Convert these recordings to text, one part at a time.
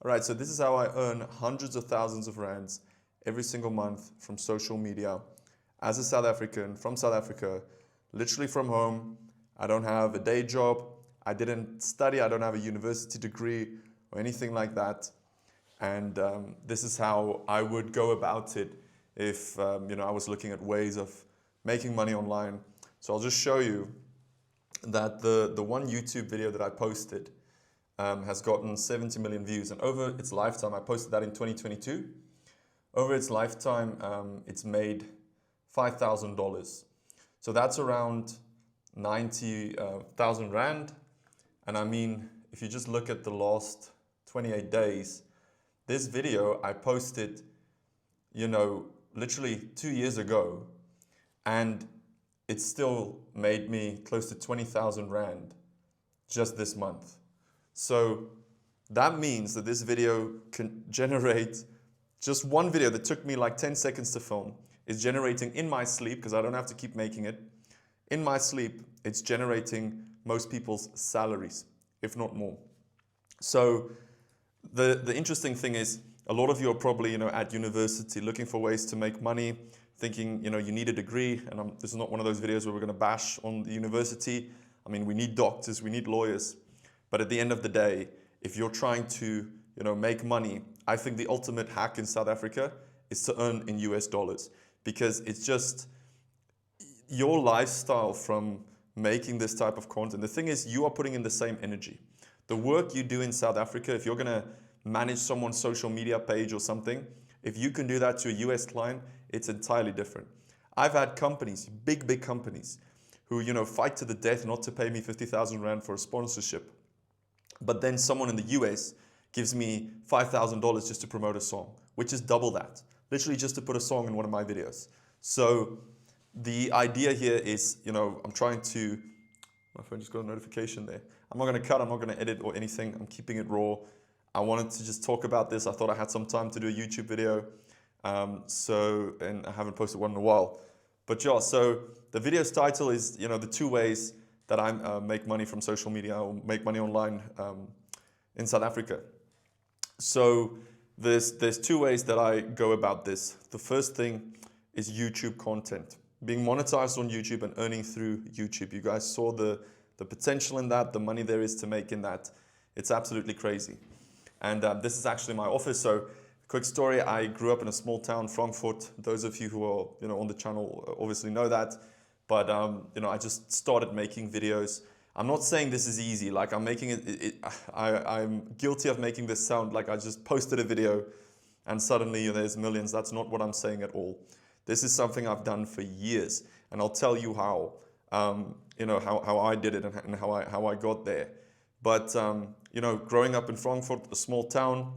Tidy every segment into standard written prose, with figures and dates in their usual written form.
All right, so this is how I earn hundreds of thousands of rands every single month from social media as a South African from South Africa, literally from home. I don't have a day job. I didn't study. I don't have a university degree or anything like that. And this is how I would go about it if I was looking at ways of making money online. So I'll just show you that the one YouTube video that I posted has gotten 70 million views. And over its lifetime, I posted that in 2022. Over its lifetime, it's made $5,000. So that's around 90,000 Rand. And I mean, if you just look at the last 28 days, this video I posted, literally 2 years ago, and it still made me close to 20,000 Rand just this month. So that means that this video can generate, just one video that took me like 10 seconds to film, is generating in my sleep, because I don't have to keep making it. In my sleep, it's generating most people's salaries, if not more. So the interesting thing is, a lot of you are probably at university looking for ways to make money, thinking you need a degree. And this is not one of those videos where we're going to bash on the university. I mean, we need doctors, we need lawyers. But at the end of the day, if you're trying to make money, I think the ultimate hack in South Africa is to earn in US dollars, because it's just your lifestyle from making this type of content. The thing is, you are putting in the same energy. The work you do in South Africa, if you're going to manage someone's social media page or something, if you can do that to a US client, it's entirely different. I've had companies, big companies, who fight to the death not to pay me 50,000 Rand for a sponsorship. But then someone in the US gives me $5,000 just to promote a song, which is double that. Literally just to put a song in one of my videos. So the idea here is, I'm trying to, my phone just got a notification there. I'm not going to cut, I'm not going to edit or anything. I'm keeping it raw. I wanted to just talk about this. I thought I had some time to do a YouTube video. And I haven't posted one in a while. But yeah, so the video's title is, the 2 ways that I make money from social media or make money online in South Africa. So there's 2 ways that I go about this. The first thing is YouTube content. Being monetized on YouTube and earning through YouTube. You guys saw the potential in that, the money there is to make in that. It's absolutely crazy. And this is actually my office. So quick story, I grew up in a small town, Frankfurt. Those of you who are on the channel obviously know that. But I just started making videos. I'm not saying this is easy. Like I'm making I'm guilty of making this sound like I just posted a video and suddenly there's millions. That's not what I'm saying at all. This is something I've done for years, and I'll tell you how. How I did it and how I got there. But growing up in Frankfurt, a small town,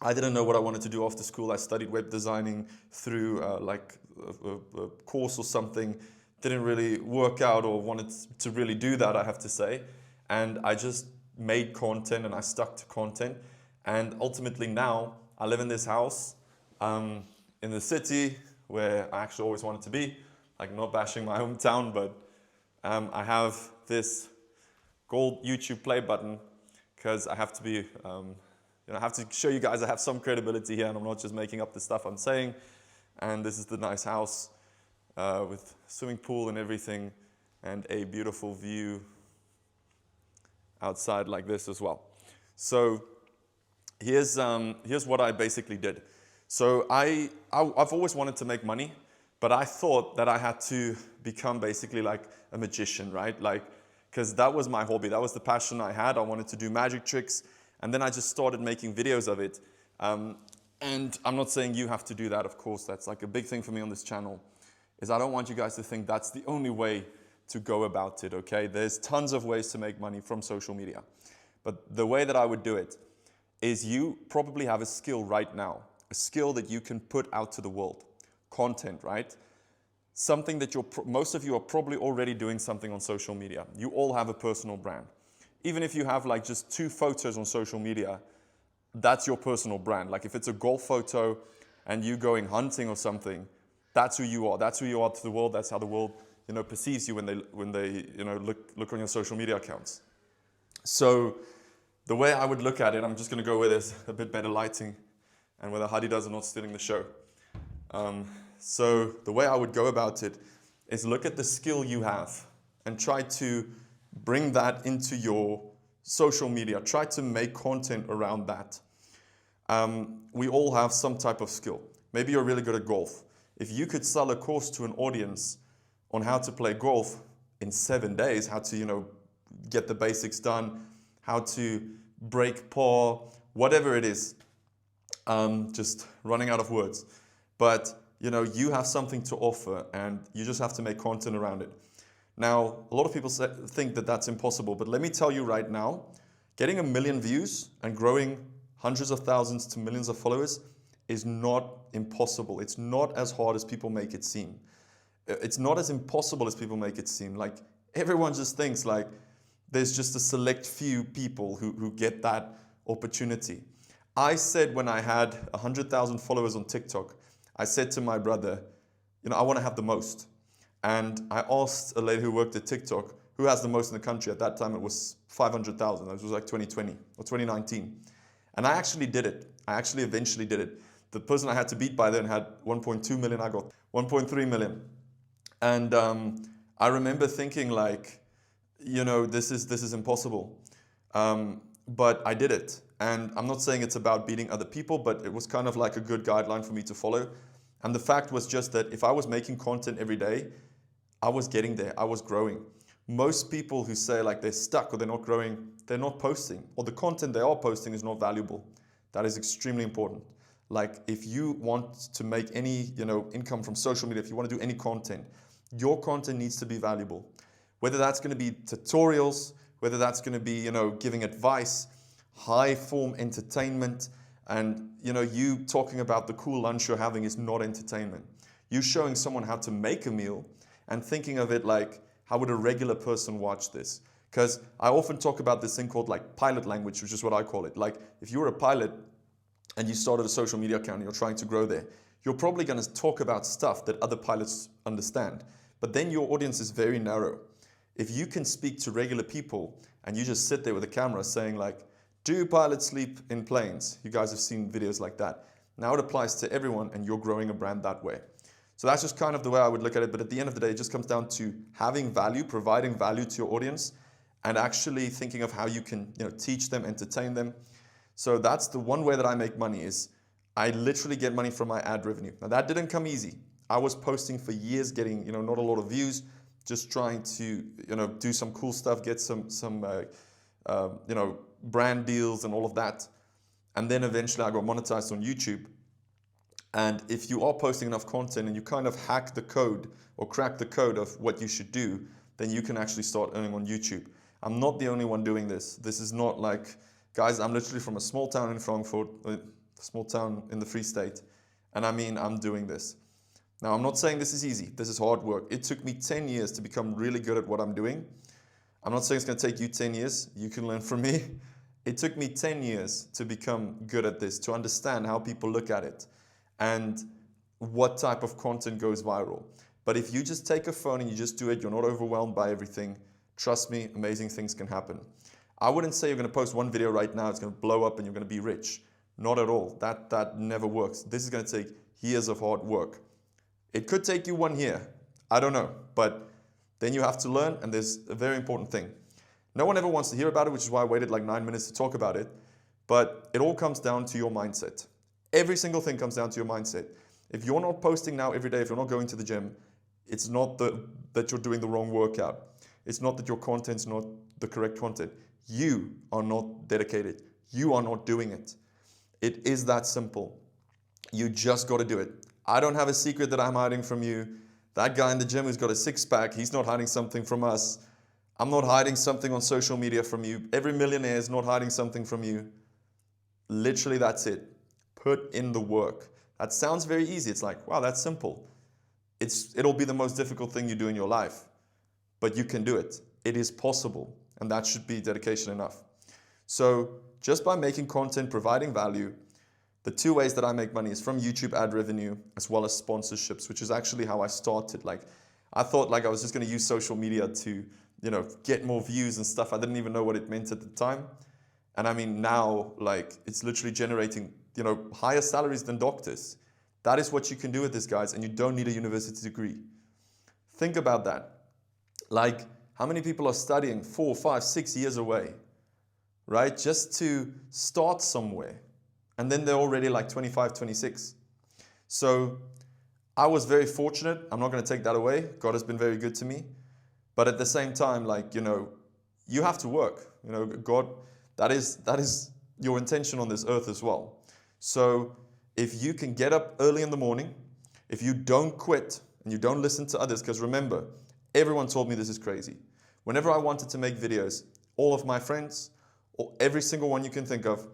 I didn't know what I wanted to do after school. I studied web designing through a course or something. Didn't really work out or wanted to really do that, I have to say. And I just made content and I stuck to content. And ultimately now I live in this house in the city where I actually always wanted to be. Like, not bashing my hometown, but I have this gold YouTube play button because I have to be, I have to show you guys I have some credibility here and I'm not just making up the stuff I'm saying. And this is the nice house. With swimming pool and everything, and a beautiful view outside like this as well. So here's what I basically did. So I've always wanted to make money, but I thought that I had to become basically like a magician, right? Like, because that was my hobby, that was the passion I had. I wanted to do magic tricks, and then I just started making videos of it. And I'm not saying you have to do that, of course. That's like a big thing for me on this channel. Is I don't want you guys to think that's the only way to go about it, okay? There's tons of ways to make money from social media. But the way that I would do it is, you probably have a skill right now, a skill that you can put out to the world. Content, right? Something that most of you are probably already doing something on social media. You all have a personal brand. Even if you have like just 2 photos on social media, that's your personal brand. Like if it's a golf photo and you going hunting or something, that's who you are. That's who you are to the world. That's how the world, perceives you when they look on your social media accounts. So the way I would look at it, I'm just going to go where there's a bit better lighting and where the Hadidahs are not stealing the show. So the way I would go about it is look at the skill you have and try to bring that into your social media. Try to make content around that. We all have some type of skill. Maybe you're really good at golf. If you could sell a course to an audience on how to play golf in 7 days, how to, get the basics done, how to break par, whatever it is, just running out of words. But, you have something to offer and you just have to make content around it. Now, a lot of people think that that's impossible, but let me tell you right now, getting 1 million views and growing hundreds of thousands to millions of followers is not impossible. It's not as hard as people make it seem. It's not as impossible as people make it seem. Like, everyone just thinks like there's just a select few people who get that opportunity. I said when I had 100,000 followers on TikTok, I said to my brother, I want to have the most. And I asked a lady who worked at TikTok, who has the most in the country. At that time, it was 500,000. This was like 2020 or 2019. And I actually did it. I actually eventually did it. The person I had to beat by then had 1.2 million. I got 1.3 million. And I remember thinking like, this is impossible. But I did it. And I'm not saying it's about beating other people, but it was kind of like a good guideline for me to follow. And the fact was just that if I was making content every day, I was getting there. I was growing. Most people who say like they're stuck or they're not growing, they're not posting, or the content they are posting is not valuable. That is extremely important. Like, if you want to make any, income from social media, if you want to do any content, your content needs to be valuable. Whether that's going to be tutorials, whether that's going to be, giving advice, high form entertainment, and, you talking about the cool lunch you're having is not entertainment. You showing someone how to make a meal and thinking of it like, how would a regular person watch this? Because I often talk about this thing called like pilot language, which is what I call it. Like, if you were a pilot and you started a social media account and you're trying to grow there, you're probably going to talk about stuff that other pilots understand. But then your audience is very narrow. If you can speak to regular people and you just sit there with a camera saying like, do pilots sleep in planes? You guys have seen videos like that. Now it applies to everyone and you're growing a brand that way. So that's just kind of the way I would look at it. But at the end of the day, it just comes down to having value, providing value to your audience, and actually thinking of how you can teach them, entertain them. So that's the one way that I make money is I literally get money from my ad revenue. Now that didn't come easy. I was posting for years, getting not a lot of views, just trying to do some cool stuff, get some brand deals and all of that. And then eventually I got monetized on YouTube. And if you are posting enough content and you kind of hack the code or crack the code of what you should do, then you can actually start earning on YouTube. I'm not the only one doing this. This is not like, guys, I'm literally from a small town in Frankfurt, a small town in the Free State. And I'm doing this. Now, I'm not saying this is easy. This is hard work. It took me 10 years to become really good at what I'm doing. I'm not saying it's going to take you 10 years. You can learn from me. It took me 10 years to become good at this, to understand how people look at it and what type of content goes viral. But if you just take a phone and you just do it, you're not overwhelmed by everything, trust me, amazing things can happen. I wouldn't say you're going to post one video right now, it's going to blow up and you're going to be rich. Not at all. That never works. This is going to take years of hard work. It could take you 1 year. I don't know. But then you have to learn, and there's a very important thing. No one ever wants to hear about it, which is why I waited like 9 minutes to talk about it. But it all comes down to your mindset. Every single thing comes down to your mindset. If you're not posting now every day, if you're not going to the gym, it's not that you're doing the wrong workout. It's not that your content's not the correct content. You are not dedicated. You are not doing it. It is that simple. You just got to do it. I don't have a secret that I'm hiding from you. That guy in the gym who's got a six-pack, he's not hiding something from us. I'm not hiding something on social media from you. Every millionaire is not hiding something from you. Literally, that's it. Put in the work. That sounds very easy. It's like, wow, that's simple. It'll be the most difficult thing you do in your life, but you can do it. It is possible, and that should be dedication enough. So just by making content, providing value, the two ways that I make money is from YouTube ad revenue as well as sponsorships, which is actually how I started. Like, I thought like I was just going to use social media to, get more views and stuff. I didn't even know what it meant at the time. And I mean, now, like, it's literally generating, higher salaries than doctors. That is what you can do with this, guys, and you don't need a university degree. Think about that. Like, how many people are studying 4, 5, 6 years away, right? Just to start somewhere. And then they're already like 25, 26. So I was very fortunate. I'm not going to take that away. God has been very good to me. But at the same time, like, you have to work. God, that is your intention on this earth as well. So if you can get up early in the morning, if you don't quit and you don't listen to others, because remember, everyone told me this is crazy. Whenever I wanted to make videos, all of my friends, or every single one you can think of,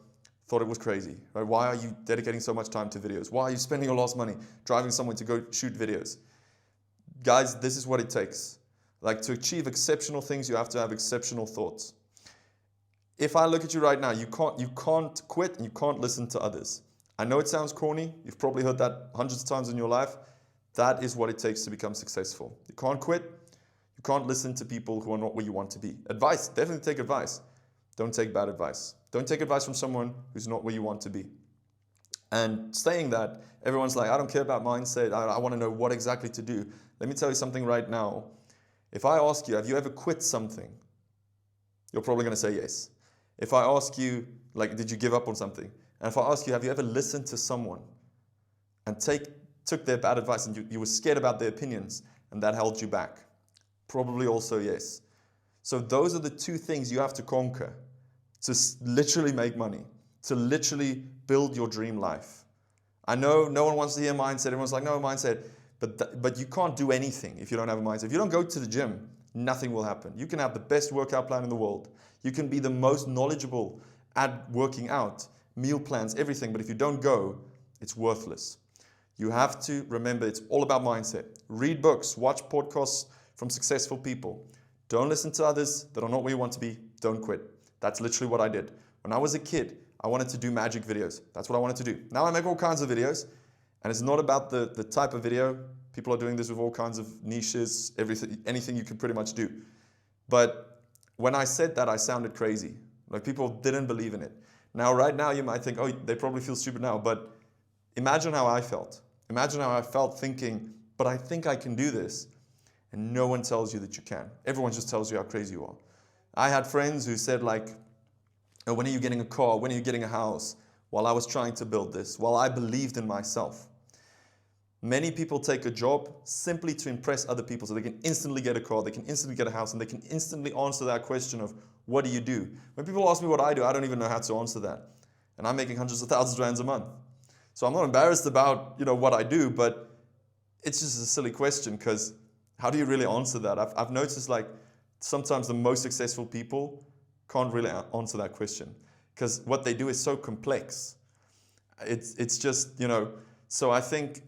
thought it was crazy. Right? Why are you dedicating so much time to videos? Why are you spending your last money driving somewhere to go shoot videos? Guys, this is what it takes. Like, to achieve exceptional things, you have to have exceptional thoughts. If I look at you right now, you can't quit and you can't listen to others. I know it sounds corny. You've probably heard that hundreds of times in your life. That is what it takes to become successful. You can't quit. You can't listen to people who are not where you want to be. Advice, definitely take advice. Don't take bad advice. Don't take advice from someone who's not where you want to be. And saying that, everyone's like, I don't care about mindset. I want to know what exactly to do. Let me tell you something right now. If I ask you, have you ever quit something? You're probably going to say yes. If I ask you, like, did you give up on something? And if I ask you, have you ever listened to someone and took their bad advice and you were scared about their opinions and that held you back? Probably also yes. So those are the two things you have to conquer to literally make money, to literally build your dream life. I know no one wants to hear mindset. Everyone's like, no, mindset. But you can't do anything if you don't have a mindset. If you don't go to the gym, nothing will happen. You can have the best workout plan in the world. You can be the most knowledgeable at working out, meal plans, everything. But if you don't go, it's worthless. You have to remember it's all about mindset. Read books, watch podcasts from successful people. Don't listen to others that are not where you want to be. Don't quit. That's literally what I did. When I was a kid, I wanted to do magic videos. That's what I wanted to do. Now I make all kinds of videos. And it's not about the type of video. People are doing this with all kinds of niches, anything you can pretty much do. But when I said that, I sounded crazy. Like, people didn't believe in it. Now, right now, you might think, oh, they probably feel stupid now. But imagine how I felt. Imagine how I felt thinking, but I think I can do this. And no one tells you that you can. Everyone just tells you how crazy you are. I had friends who said, like, oh, when are you getting a car? When are you getting a house? While I was trying to build this, while I believed in myself. Many people take a job simply to impress other people so they can instantly get a car, they can instantly get a house, and they can instantly answer that question of, what do you do? When people ask me what I do, I don't even know how to answer that. And I'm making hundreds of thousands of rands a month. So I'm not embarrassed about, what I do, but it's just a silly question, because how do you really answer that? I've noticed, like, sometimes the most successful people can't really answer that question, because what they do is so complex. It's just, so I think,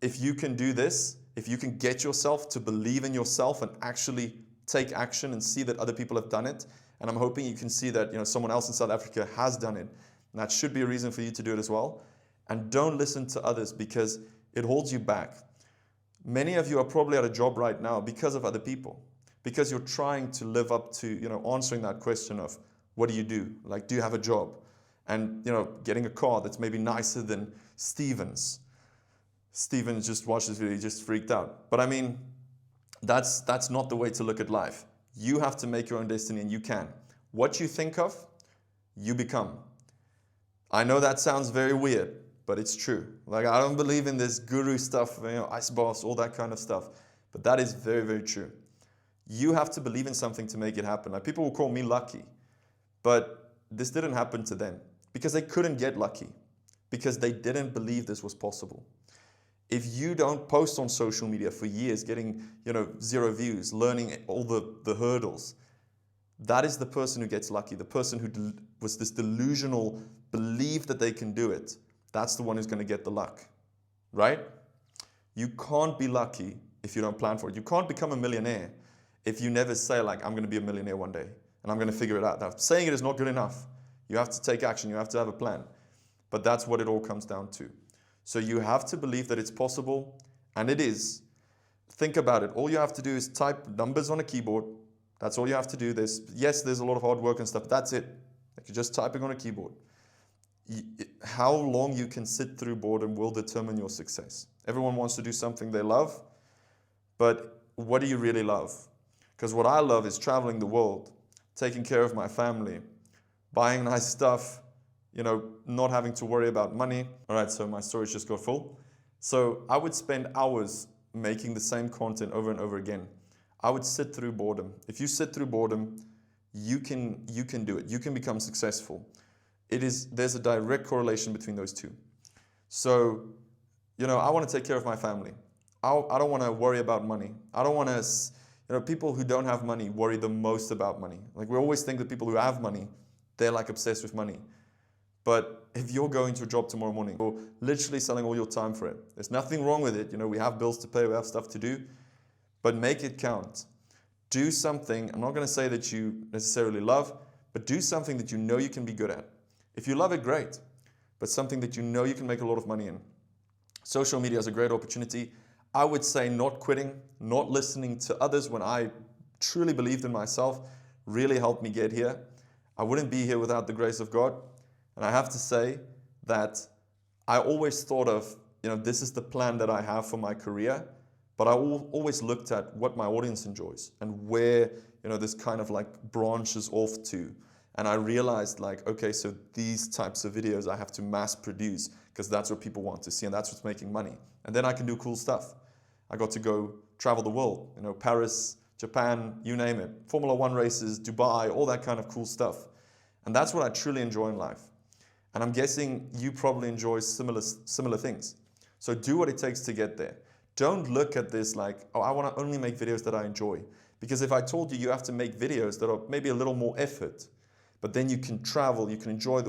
if you can do this, if you can get yourself to believe in yourself and actually take action and see that other people have done it, and I'm hoping you can see that, someone else in South Africa has done it, and that should be a reason for you to do it as well. And don't listen to others, because it holds you back. Many of you are probably at a job right now because of other people, because you're trying to live up to, answering that question of, what do you do? Like, do you have a job? And, getting a car that's maybe nicer than Steven's. Steven just watched this video, he just freaked out. But I mean, that's not the way to look at life. You have to make your own destiny, and you can. What you think of, you become. I know that sounds very weird, but it's true. Like, I don't believe in this guru stuff, ice baths, all that kind of stuff. But that is very, very true. You have to believe in something to make it happen. Like, people will call me lucky, but this didn't happen to them because they couldn't get lucky, because they didn't believe this was possible. If you don't post on social media for years, getting 0 views, learning all the hurdles, that is the person who gets lucky. The person who was this delusional belief that they can do it, that's the one who's going to get the luck, right? You can't be lucky if you don't plan for it. You can't become a millionaire if you never say, like, I'm going to be a millionaire one day and I'm going to figure it out. Now, saying it is not good enough. You have to take action. You have to have a plan. But that's what it all comes down to. So you have to believe that it's possible, and it is. Think about it. All you have to do is type numbers on a keyboard. That's all you have to do. There's a lot of hard work and stuff. That's it. like you're just typing on a keyboard. How long you can sit through boredom will determine your success. Everyone wants to do something they love, but what do you really love? Because what I love is traveling the world, taking care of my family, buying nice stuff, not having to worry about money. All right, so my storage just got full. So I would spend hours making the same content over and over again. I would sit through boredom. If you sit through boredom, you can do it. You can become successful. There's a direct correlation between those two. So, I want to take care of my family. I don't want to worry about money. I don't want to, people who don't have money worry the most about money. Like we always think that people who have money, they're like obsessed with money. But if you're going to a job tomorrow morning, you're literally selling all your time for it. There's nothing wrong with it. We have bills to pay, we have stuff to do, but make it count. Do something, I'm not going to say that you necessarily love, but do something that you know you can be good at. If you love it, great, but something that you know you can make a lot of money in. Social media is a great opportunity. I would say not quitting, not listening to others when I truly believed in myself really helped me get here. I wouldn't be here without the grace of God. And I have to say that I always thought of, this is the plan that I have for my career, but I always looked at what my audience enjoys and where, this kind of like branches off to. And I realized okay, so these types of videos I have to mass produce because that's what people want to see and that's what's making money. And then I can do cool stuff. I got to go travel the world, Paris, Japan, you name it, Formula 1 races, Dubai, all that kind of cool stuff. And that's what I truly enjoy in life. And I'm guessing you probably enjoy similar things. So do what it takes to get there. Don't look at this like, oh, I want to only make videos that I enjoy. Because if I told you have to make videos that are maybe a little more effort, but then you can travel, you can enjoy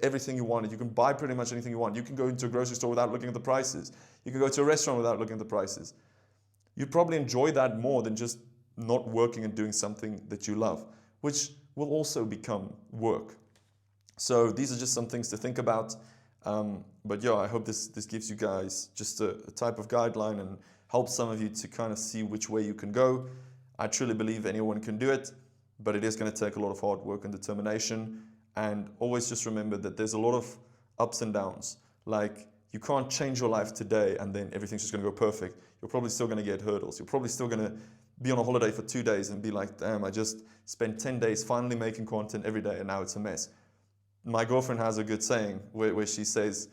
everything you wanted, you can buy pretty much anything you want, you can go into a grocery store without looking at the prices, you can go to a restaurant without looking at the prices. You'd probably enjoy that more than just not working and doing something that you love, which will also become work. So these are just some things to think about. But yeah, I hope this gives you guys just a type of guideline and helps some of you to kind of see which way you can go. I truly believe anyone can do it, but it is going to take a lot of hard work and determination. And always just remember that there's a lot of ups and downs. Like you can't change your life today and then everything's just going to go perfect. You're probably still going to get hurdles. You're probably still going to be on a holiday for 2 days and be like, damn, I just spent 10 days finally making content every day and now it's a mess. My girlfriend has a good saying where she says,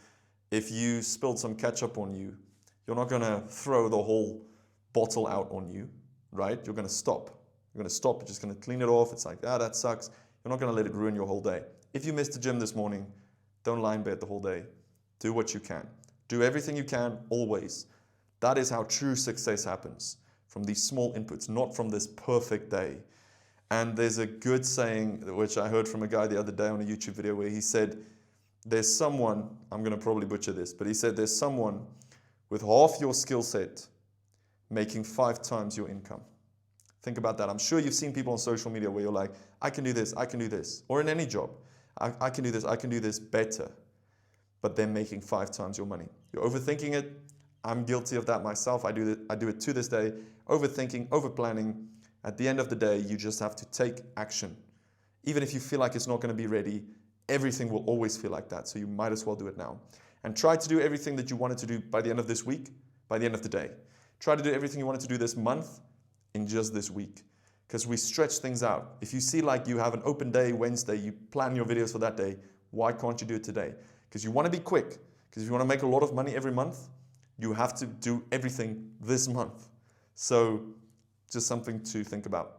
if you spilled some ketchup on you, you're not going to throw the whole bottle out on you, right? You're going to stop. You're going to stop. You're just going to clean it off. It's like, that sucks. You're not going to let it ruin your whole day. If you missed the gym this morning, don't lie in bed the whole day. Do what you can. Do everything you can, always. That is how true success happens, from these small inputs, not from this perfect day. And there's a good saying, which I heard from a guy the other day on a YouTube video, where he said, there's someone, I'm going to probably butcher this, but he said there's someone with half your skill set making 5 times your income. Think about that. I'm sure you've seen people on social media where you're like, I can do this, I can do this. Or in any job, I can do this, I can do this better. But they're making 5 times your money. You're overthinking it. I'm guilty of that myself. I do it to this day. Overthinking, overplanning. At the end of the day, you just have to take action. Even if you feel like it's not going to be ready, everything will always feel like that. So you might as well do it now. And try to do everything that you wanted to do by the end of this week, by the end of the day. Try to do everything you wanted to do this month in just this week. Because we stretch things out. If you see like you have an open day Wednesday, you plan your videos for that day, why can't you do it today? Because you want to be quick. Because if you want to make a lot of money every month, you have to do everything this month. So just something to think about.